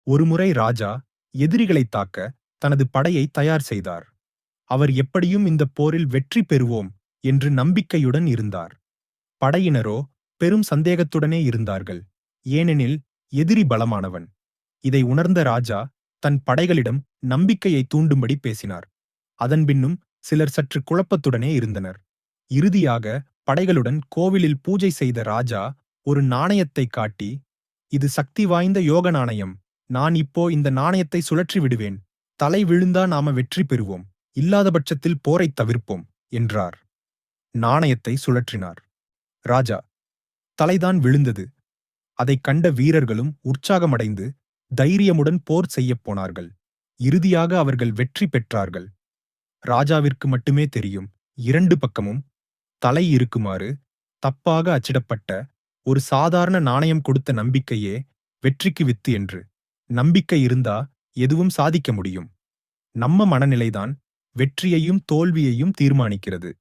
ஒருமுறை ராஜா எதிரிகளைத் தாக்க தனது படையை தயார் செய்தார். அவர் எப்படியும் இந்தப் போரில் வெற்றி பெறுவோம் என்று நம்பிக்கையுடன் இருந்தார். படையினரோ பெரும் சந்தேகத்துடனே இருந்தார்கள். ஏனெனில் எதிரி பலமானவன். இதை உணர்ந்த ராஜா தன் படைகளிடம் நம்பிக்கையை தூண்டும்படி பேசினார். அதன்பின்னும் சிலர் சற்று குழப்பத்துடனே இருந்தனர். இறுதியாக படைகளுடன் கோவிலில் பூஜை செய்த ராஜா ஒரு நாணயத்தைக் காட்டி, இது சக்தி வாய்ந்த யோக நாணயம். நான் இப்போ இந்த நாணயத்தை சுழற்றி விடுவேன். தலை விழுந்தா நாம வெற்றி பெறுவோம். இல்லாத பட்சத்தில் போரைத் தவிர்ப்போம் என்றார். நாணயத்தை சுழற்றினார். ராஜா தலைதான் விழுந்தது. அதைக் கண்ட வீரர்களும் உற்சாகமடைந்து தைரியமுடன் போர் செய்யப் போனார்கள். இறுதியாக அவர்கள் வெற்றி பெற்றார்கள். ராஜாவிற்கு மட்டுமே தெரியும், இரண்டு பக்கமும் தலை இருக்குமாறு தப்பாக அச்சிடப்பட்ட ஒரு சாதாரண நாணயம் கொடுத்த நம்பிக்கையே வெற்றிக்கு வித்து என்று. நம்பிக்கை இருந்தா எதுவும் சாதிக்க முடியும். நம்ம மனநிலைதான் வெற்றியையும் தோல்வியையும் தீர்மானிக்கிறது.